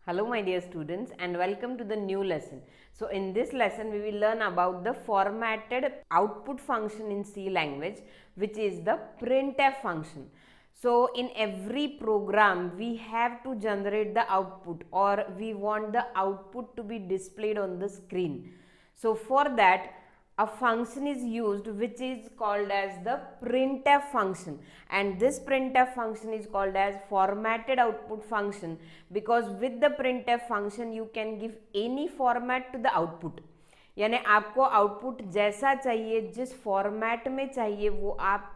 Hello my dear students and welcome to the new lesson. So in this lesson we will learn about the formatted output function in C language, which is the printf function. So in every program we have to generate the output, or we want the output to be displayed on the screen. So for that a function is used which is called as the printf function, and this printf function is called as formatted output function because with the printf function you can give any format to the output. यानी आपको output जैसा चाहिए, जिस format में चाहिए वो आप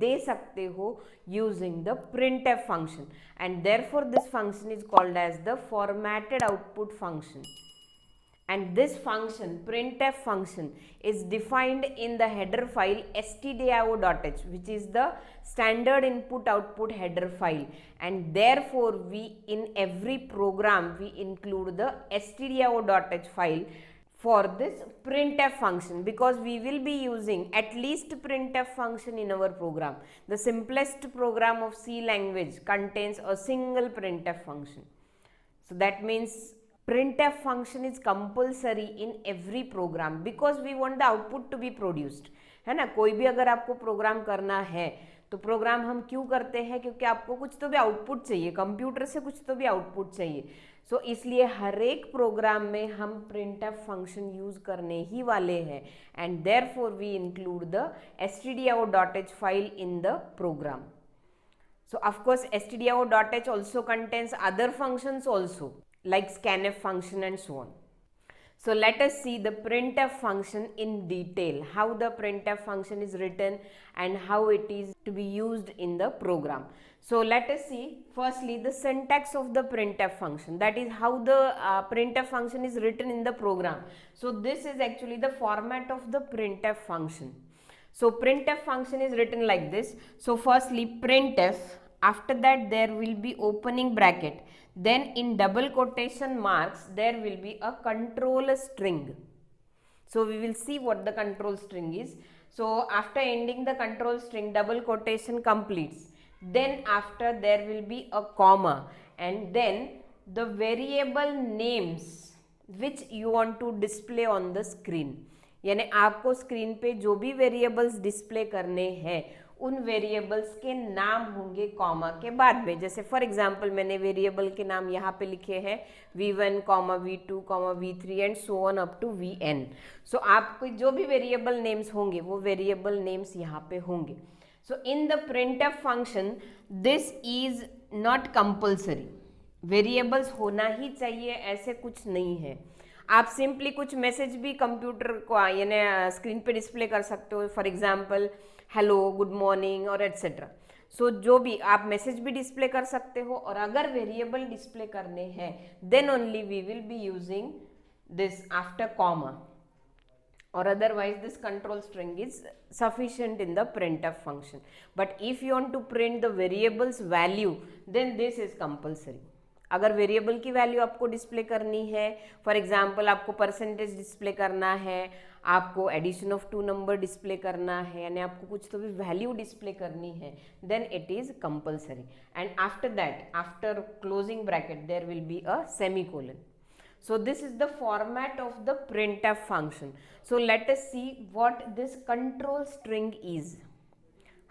दे सकते हो using the printf function, and therefore this function is called as the formatted output function. And this function, printf function, is defined in the header file stdio.h, which is the standard input output header file, and therefore we in every program we include the stdio.h file for this printf function, because we will be using at least printf function in our program. The simplest program of C language contains a single printf function. So that means printf function is compulsory in every program because we want the output to be produced, है ना. कोई भी अगर आपको programme करना है तो programme हम क्यों करते हैं? क्योंकि आपको कुछ तो भी आउटपुट चाहिए, कंप्यूटर से कुछ तो भी आउटपुट चाहिए. सो इसलिए हर एक प्रोग्राम में हम printf फंक्शन यूज करने ही वाले हैं, and therefore we include the stdio.h file in the program. So of course stdio.h also contains other functions also, like scanf function and so on. So let us see the printf function in detail, how the printf function is written and how it is to be used in the program. So let us see firstly the syntax of the printf function, that is how the printf function is written in the program. So this is actually the format of the printf function. So printf function is written like this. So firstly printf, after that there will be opening bracket, then in double quotation marks there will be a control string. So we will see what the control string is. So after ending the control string, double quotation completes, then after there will be a comma, and then the variable names which you want to display on the screen. यानी आपको screen पे जो भी variables display करने हैं उन variables के नाम होंगे कॉमा के बाद में. जैसे फॉर एग्जांपल मैंने वेरिएबल के नाम यहाँ पे लिखे हैं v1, v2, v3 and so on up to vn. So आपको जो भी वेरिएबल नेम्स होंगे वो वेरिएबल नेम्स यहाँ पे होंगे. So in the printf function this is not compulsory. Variables होना ही चाहिए ऐसे कुछ नहीं है. आप सिंपली कुछ मैसेज भी कंप्यूटर को यानी स्क्रीन पे डिस्प्ले कर सकते हो, for example hello, good morning और एट्सेट्रा. सो जो भी आप मैसेज भी डिस्प्ले कर सकते हो, और अगर वेरिएबल डिस्प्ले करने हैं then only we will be using this after comma, or otherwise this control string is sufficient in the printf function. But if you want to print the variables value then this is compulsory. अगर variable की value आपको display करनी है, for example आपको percentage display करना है, आपको addition of two number display करना है, यानी आपको कुछ तो भी वैल्यू डिस्प्ले करनी है, then it is compulsory. And after that, after closing bracket there will be a semicolon. So this is the format of the printf function. So let us see what this control string is.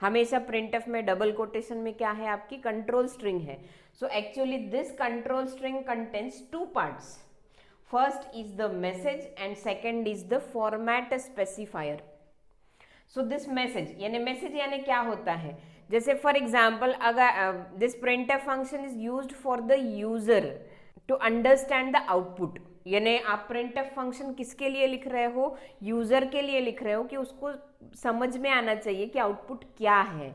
हमेशा printf में double quotation में क्या है? आपकी control string है. So actually this control string contains two parts. First is the message and second is the format specifier. So this message यानी क्या होता है? जैसे फॉर एग्जाम्पल अगर this printf function is used for the user to understand the output. यानी आप printf function किसके लिए लिख रहे हो? यूजर के लिए लिख रहे हो कि उसको समझ में आना चाहिए कि आउटपुट क्या है.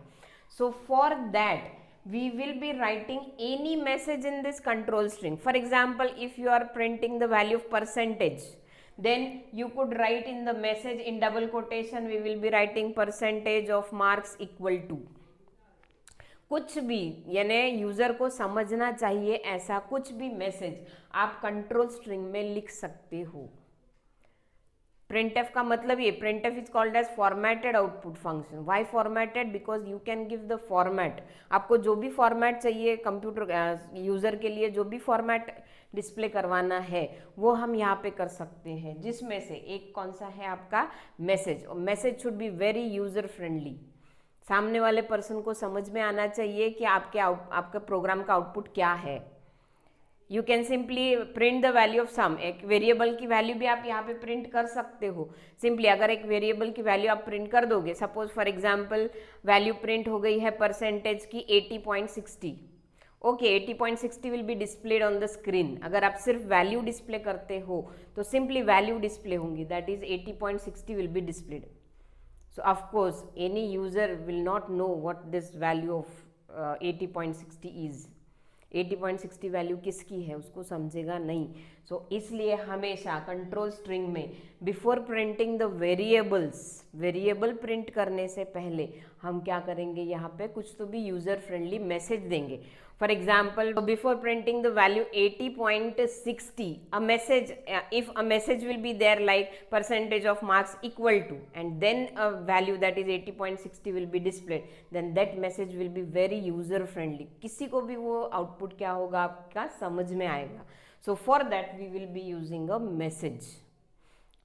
सो for that we will be writing any message in this control string. For example, if you are printing the value of percentage, then you could write in the message in double quotation we will be writing percentage of marks equal to. कुछ भी यानी user को समझना चाहिए ऐसा कुछ भी message आप कंट्रोल स्ट्रिंग में लिख सकते हो. printf का मतलब ये, printf is called as formatted output function. Why formatted? Because you can give the format. आपको जो भी फॉर्मेट चाहिए कंप्यूटर यूजर के लिए, जो भी फॉर्मेट डिस्प्ले करवाना है वो हम यहाँ पे कर सकते हैं, जिसमें से एक कौन सा है आपका मैसेज। और message should be very user friendly, सामने वाले पर्सन को समझ में आना चाहिए कि आपका प्रोग्राम का आउटपुट क्या है। You can simply print the value of sum, एक वेरिएबल की वैल्यू भी आप यहाँ पे प्रिंट कर सकते हो सिंपली। अगर एक वेरिएबल की वैल्यू आप प्रिंट कर दोगे, suppose for example value print हो गई है परसेंटेज की 80.60, okay 80.60 will be displayed on the screen. अगर आप सिर्फ वैल्यू डिस्प्ले करते हो तो सिंपली वैल्यू डिस्प्ले होंगी, that is 80.60 will be displayed. So of course any user will not know what this value of 80.60 is. 80.60 value किसकी है उसको समझेगा नहीं। सो इसलिए हमेशा कंट्रोल स्ट्रिंग में before printing the variables, variable print करने से पहले हम क्या करेंगे, यहाँ पे कुछ तो भी यूजर फ्रेंडली मैसेज देंगे। For example before printing the value 80.60 a message, if a message will be there like percentage of marks equal to and then a value that is 80.60 will be displayed, then that message will be very user friendly, किसी को भी वो output क्या होगा आपका समझ में आएगा। So for that we will be using a message.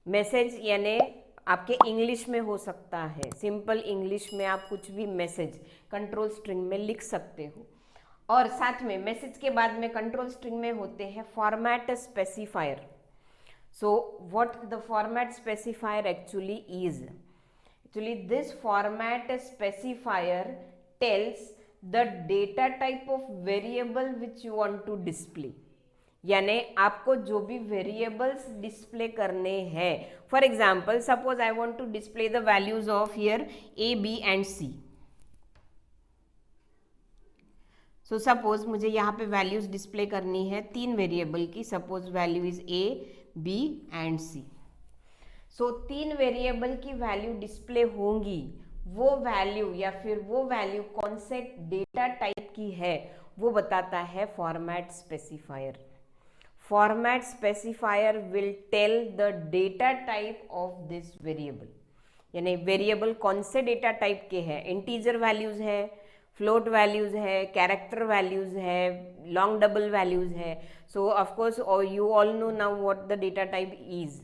Message यानी आपके इंग्लिश में हो सकता है, सिंपल इंग्लिश में आप कुछ भी मैसेज कंट्रोल स्ट्रिंग में लिख सकते हो। और साथ में मैसेज के बाद में कंट्रोल स्ट्रिंग में होते हैं format specifier. So what the format specifier actually is, actually this format specifier tells the data type of variable which you want to display, यानी आपको जो भी वेरिएबल्स डिस्प्ले करने हैं। For example suppose I want to display the values of here a B and C. So suppose मुझे यहाँ पे values display करनी है तीन वेरिएबल की, suppose value is A B and C. So तीन वेरिएबल की वैल्यू डिस्प्ले होंगी, वो वैल्यू या फिर वो वैल्यू कौन से डेटा टाइप की है वो बताता है format specifier. Format specifier will tell the data type of this variable, यानी वेरिएबल कौन से डेटा टाइप के हैं, इंटीजर वैल्यूज है, फ्लोट वैल्यूज है, कैरेक्टर वैल्यूज है, लॉन्ग डबल वैल्यूज है। So of course you all know now what the data type is.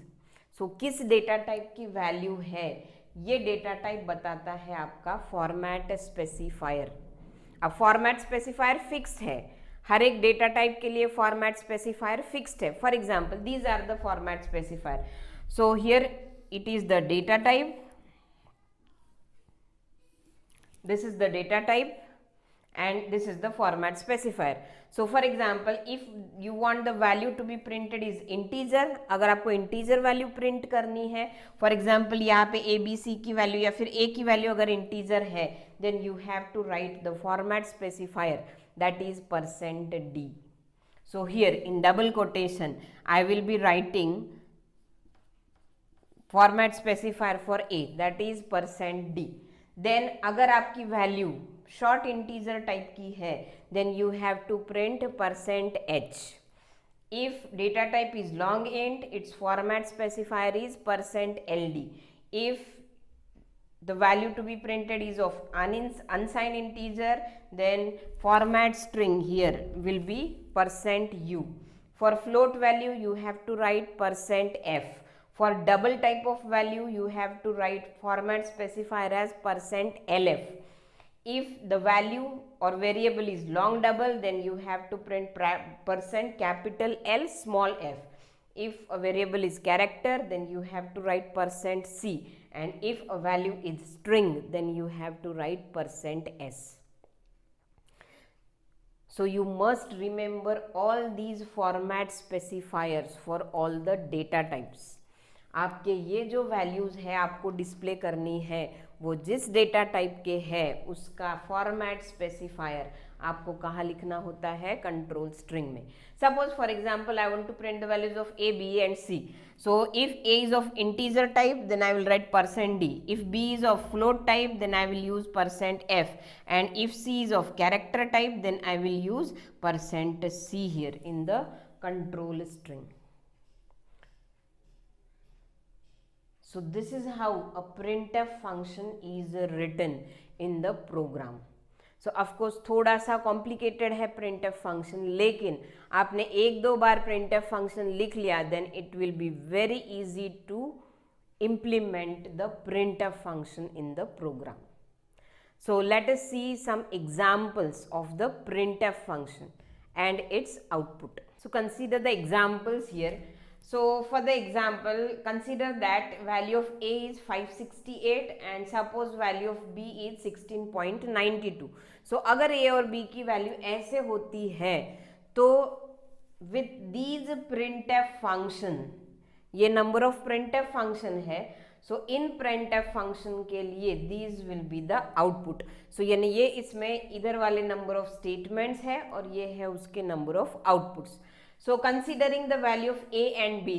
So किस डेटा टाइप की वैल्यू है ये डेटा टाइप बताता है आपका फॉर्मेट स्पेसिफायर। अब फॉर्मेट स्पेसिफायर फिक्स्ड है, हर एक डेटा टाइप के लिए फॉर्मेट स्पेसिफायर फिक्स्ड है। For example these are the format specifier. So here it is the data type, this is the data type and this is the format specifier. So for example if you want the value to be printed is integer, अगर आपको integer value print करनी है, for example यहाँ पे a b c की value या फिर a की value अगर integer है, then you have to write the format specifier that is %d. So here in double quotation I will be writing format specifier for a that is %d. Then अगर आपकी value short integer type की है then you have to print %h. If data type is long int it's format specifier is %ld. इफ the value to be printed is of unsigned integer then format string here will be %u. For float value you have to write %f. For double type of value you have to write format specifier as %lf. If the value or variable is long double then you have to print %L small f. If a variable is character then you have to write %c, and if a value is string then you have to write %s. So you must remember all these format specifiers for all the data types. आपके ये जो values है आपको display करनी है वो जिस data type के है उसका फॉर्मेट स्पेसिफायर आपको कहाँ लिखना होता है, कंट्रोल स्ट्रिंग में। Suppose for example I want to print the values of a b and c. So if a is of integer type then I will write %d. If b is of float type then I will use %f, and if c is of character type then I will use %c here in the control string. So this is how a printf function is written in the program. So of course थोड़ा सा complicated है printf function, लेकिन आपने एक दो बार printf function लिख लिया then it will be very easy to implement the printf function in the program. So let us see some examples of the printf function and its output. So consider the examples here. So for the example, consider that value of a is 568 and suppose value of b is 16.92. So अगर a और b की value ऐसे होती है तो with these printf function, ये number of printf function है, so in printf function के लिए these will be the output. So यानी ये इसमें इधर वाले नंबर ऑफ स्टेटमेंट्स है और ये है उसके number of outputs. So considering the value of a and b,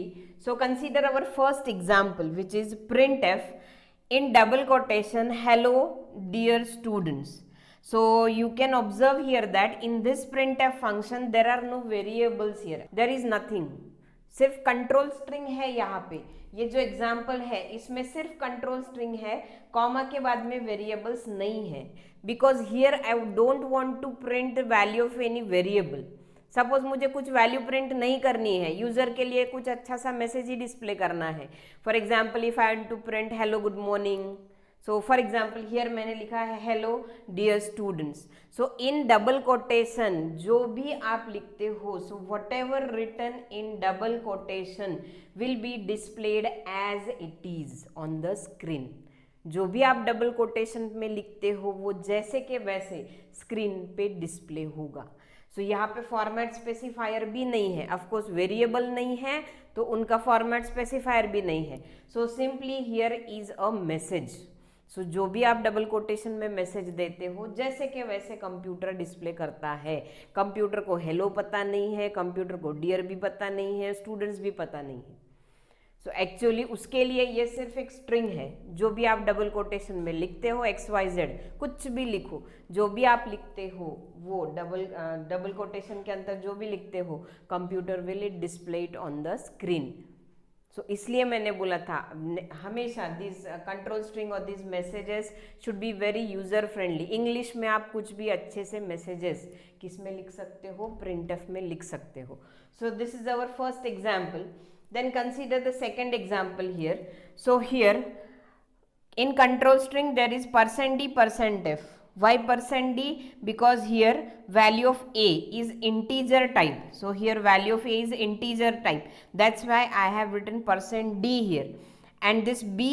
so consider our first example which is printf in double quotation hello dear students. So you can observe here that in this printf function there are no variables here, there is nothing, सिर्फ control string है. यहाँ पे ये जो example है इसमें सिर्फ control string है, कॉमा के बाद में वेरिएबल्स नहीं है, because here I don't want to print value of any variable. Suppose मुझे कुछ वैल्यू प्रिंट नहीं करनी है, यूजर के लिए कुछ अच्छा सा मैसेज ही डिस्प्ले करना है. For example if I want to print hello good morning, so for example here मैंने लिखा है hello dear students. So in double quotation जो भी आप लिखते हो, so whatever written in double quotation will be displayed as it is on the screen. जो भी आप डबल कोटेशन में लिखते हो वो जैसे के वैसे स्क्रीन पे डिस्प्ले होगा. सो यहाँ पे फॉर्मेट स्पेसिफायर भी नहीं है, ऑफकोर्स वेरिएबल नहीं है तो उनका फॉर्मेट स्पेसिफायर भी नहीं है. So simply here is a message. So जो भी आप डबल कोटेशन में मैसेज देते हो जैसे कि वैसे कंप्यूटर डिस्प्ले करता है. कंप्यूटर को हेलो पता नहीं है, कंप्यूटर को डियर भी पता नहीं है, स्टूडेंट्स भी पता नहीं है. सो एक्चुअली उसके लिए ये सिर्फ एक स्ट्रिंग है. जो भी आप डबल कोटेशन में लिखते हो XYZ कुछ भी लिखो, जो भी आप लिखते हो वो डबल कोटेशन के अंदर जो भी लिखते हो computer will it display it on the screen. So इसलिए मैंने बोला था हमेशा दिस कंट्रोल स्ट्रिंग और this messages should be very user friendly. English में आप कुछ भी अच्छे से मैसेजेस किस में लिख सकते हो, printf में लिख सकते हो. So this is our first example. Then consider the second example here. So here in control string there is %d%f. Why %d? Because here value of a is integer type. So here value of a is integer type. That's why I have written %d here. And this b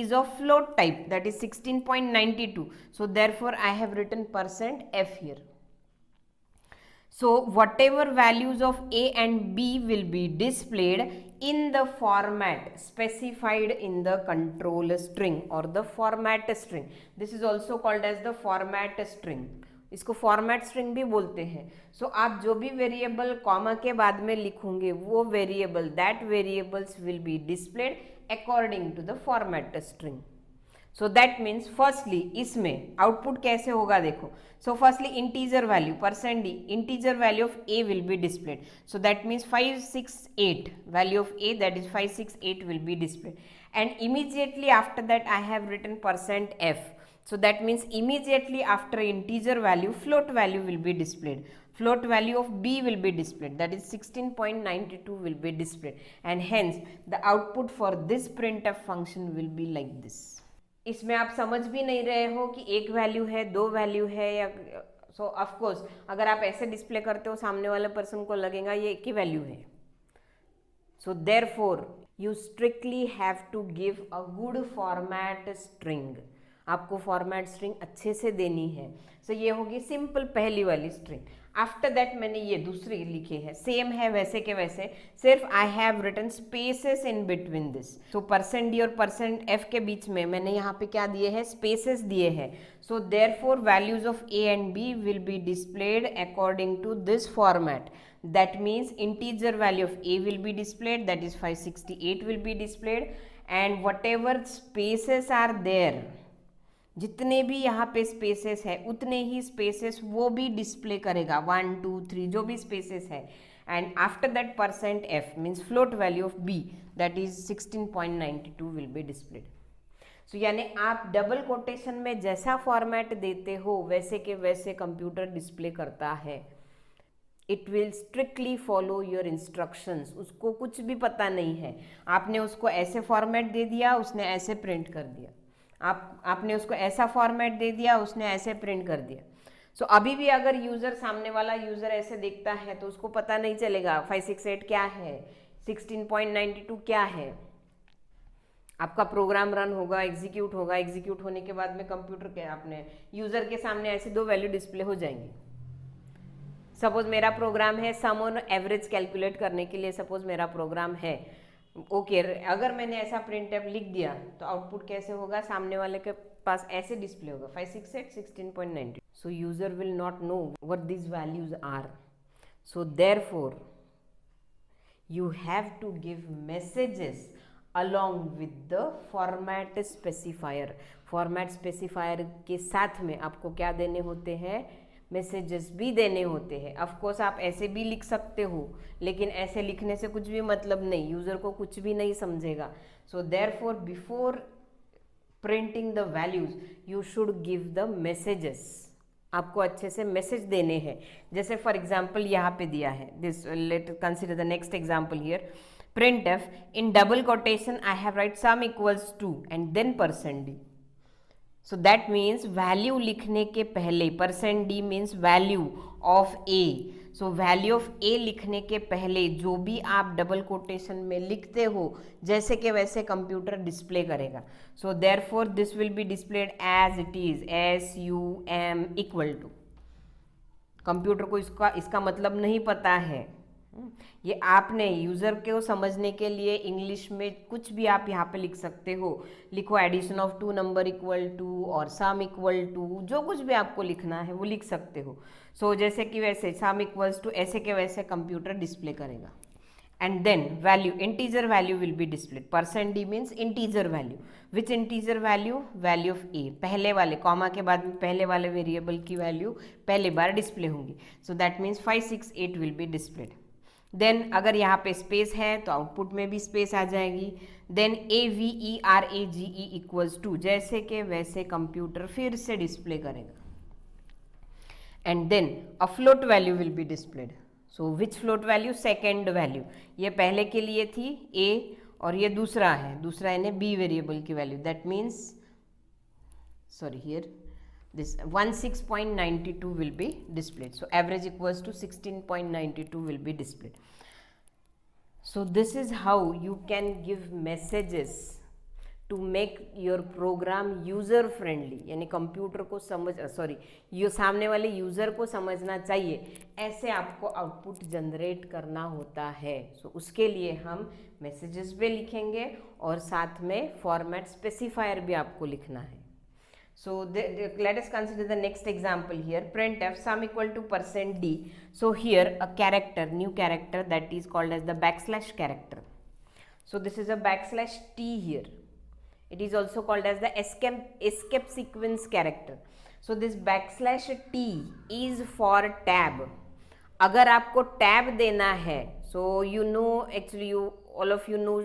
is of float type, that is 16.92. So therefore I have written %f here. So whatever values of a and b will be displayed in the format specified in the control string or the format string. This is also called as the format string. इसको format string भी बोलते हैं. सो आप जो भी variable comma के बाद में लिखोगे वो variable that variables will be displayed according to the format string. So that means firstly इसमें आउटपुट कैसे होगा देखो. So firstly integer value %d, integer value of a will be displayed. So that means 568 value of a, that is 568 will be displayed. And immediately after that I have written %f. So that means immediately after integer value float value will be displayed. Float value of b will be displayed, that is 16.92 will be displayed, and hence the output for this printf function will be like this. इसमें आप समझ भी नहीं रहे हो कि एक value है, दो वैल्यू है या सो ऑफकोर्स अगर आप ऐसे डिस्प्ले करते हो सामने वाले पर्सन को लगेगा ये एक ही वैल्यू है. So therefore you strictly have to give a good format string. आपको फॉर्मेट स्ट्रिंग अच्छे से देनी है. सो ये होगी सिंपल पहली वाली स्ट्रिंग. आफ्टर दैट मैंने ये दूसरी लिखी है, सेम है वैसे के वैसे, सिर्फ I have written spaces in between this. So %d और %f के बीच में मैंने यहाँ पे क्या दिए हैं, स्पेसेस दिए हैं. So therefore values of a and b will be displayed according to this format. That means integer value of a will be displayed, that is 568 will be displayed, and whatever spaces are there, जितने भी यहाँ पे spaces है उतने ही spaces वो भी display करेगा, 1 2 3 जो भी स्पेसेस है. And after that %f means float value of b, that is 16.92 will be displayed. सो यानी आप डबल कोटेशन में जैसा फॉर्मेट देते हो वैसे के वैसे कंप्यूटर डिस्प्ले करता है। It will strictly follow your instructions, उसको कुछ भी पता नहीं है, आपने उसको ऐसे फॉर्मेट दे दिया उसने ऐसे प्रिंट कर दिया, आपने उसको ऐसा फॉर्मेट दे दिया उसने ऐसे प्रिंट कर दिया। सो अभी भी अगर यूज़र, सामने वाला यूज़र ऐसे देखता है तो उसको पता नहीं चलेगा 568 क्या है, 16.92 क्या है। आपका प्रोग्राम रन होगा, एग्जीक्यूट होगा, एग्जीक्यूट होने के बाद में कंप्यूटर के अपने यूज़र के सामने ऐसे दो वैल्यू डिस्प्ले हो जाएंगी। सपोज मेरा प्रोग्राम है सम और एवरेज कैलकुलेट करने के लिए, सपोज मेरा प्रोग्राम है ओके अगर मैंने ऐसा प्रिंट एफ लिख दिया तो आउटपुट कैसे होगा, सामने वाले के पास ऐसे डिस्प्ले होगा 568 16.92। So user will not know what this values are, so therefore you have to give messages along with the format specifier। Format specifier के साथ में आपको क्या देने होते हैं, मैसेजेस भी देने होते हैं। ऑफ कोर्स आप ऐसे भी लिख सकते हो, लेकिन ऐसे लिखने से कुछ भी मतलब नहीं, यूज़र को कुछ भी नहीं समझेगा। So therefore before printing the values you should give the messages, आपको अच्छे से मैसेज देने हैं। जैसे फॉर एग्जाम्पल यहाँ पे दिया है this, let consider the next example here, print F in double quotation I have write sum equals to and then %d। So that means value लिखने के पहले, %d means value of A, so value of A लिखने के पहले जो भी आप double quotation में लिखते हो जैसे के वैसे कंप्यूटर डिस्प्ले करेगा। So therefore this will be displayed as it is, SUM equal to. Computer को इसका मतलब नहीं पता है, ये आपने यूज़र को समझने के लिए इंग्लिश में कुछ भी आप यहाँ पे लिख सकते हो, लिखो addition of 2 number equal to और सम इक्वल टू, जो कुछ भी आपको लिखना है वो लिख सकते हो। सो जैसे कि वैसे सम इक्वल्स टू, ऐसे के वैसे कंप्यूटर डिस्प्ले करेगा। And then value, integer value will be displayed, %d means integer value, which integer value, value of A, पहले वाले कॉमा के बाद में पहले वाले वेरिएबल की वैल्यू पहले बार डिस्प्ले होंगी। So that means 568 will be displayed. Then अगर यहाँ पे स्पेस है तो आउटपुट में भी स्पेस आ जाएगी। देन AVERAGE इक्वल्स टू, जैसे के वैसे कंप्यूटर फिर से डिस्प्ले करेगा। And then a float value will be displayed. So which float value, second value, ये पहले के लिए थी A और ये दूसरा है, दूसरा यानी B वेरिएबल की value, that means sorry here this 16.92 will be displayed. So average equals to 16.92 will be displayed. So this is how you can give messages to make your program user friendly, यानी computer को समझ, sorry ये सामने वाले user को समझना चाहिए, ऐसे आपको आउटपुट जनरेट करना होता है। सो उसके लिए हम मैसेजेस भी लिखेंगे और साथ में फॉर्मेट स्पेसिफायर भी आपको लिखना है। So let us consider the next example here, printf sum equal to %d। So here a character, new character that is called as the backslash character. So this is a backslash t here. It is also called as the escape sequence character. So this backslash t is for tab। अगर आपको tab देना है, so you know, actually you all of you know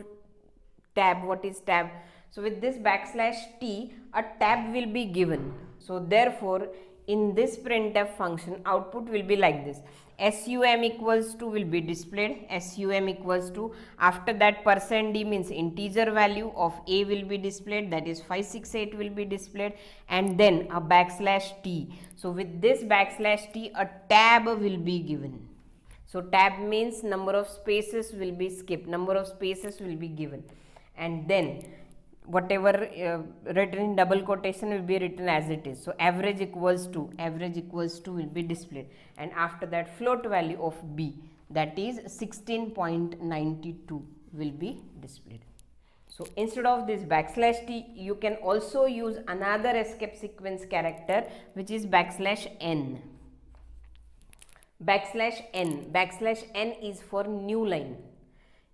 tab, what is tab? So with this backslash t a tab will be given. So therefore in this printf function output will be like this, SUM equals to will be displayed, SUM equals to, after that %d means integer value of a will be displayed, that is 568 will be displayed, and then a backslash t. So with this backslash t a tab will be given. So tab means number of spaces will be skipped, number of spaces will be given, and then whatever written in double quotation will be written as it is. So average equals to will be displayed, and after that float value of b, that is 16.92 will be displayed. So instead of this backslash t you can also use another escape sequence character which is backslash n. Backslash n is for new line,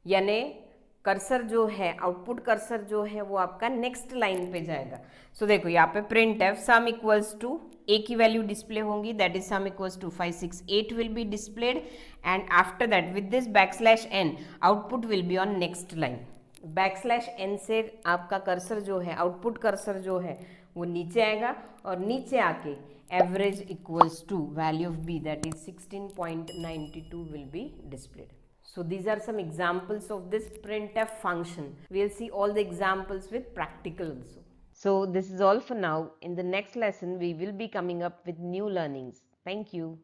यानी cursor जो है, output cursor जो है वो आपका next line पे जाएगा। सो देखो यहाँ पे print F sum equals to, A की वैल्यू डिस्प्ले होंगी, that is sum equals to 568 will be displayed, and after that with this backslash N output will be on next line. Backslash n से आपका cursor जो है, output cursor जो है वो नीचे आएगा और नीचे आके average equals to value of b that is 16.92 will be displayed. So these are some examples of this printf function. We'll see all the examples with practical also. So this is all for now. In the next lesson we will be coming up with new learnings. Thank you.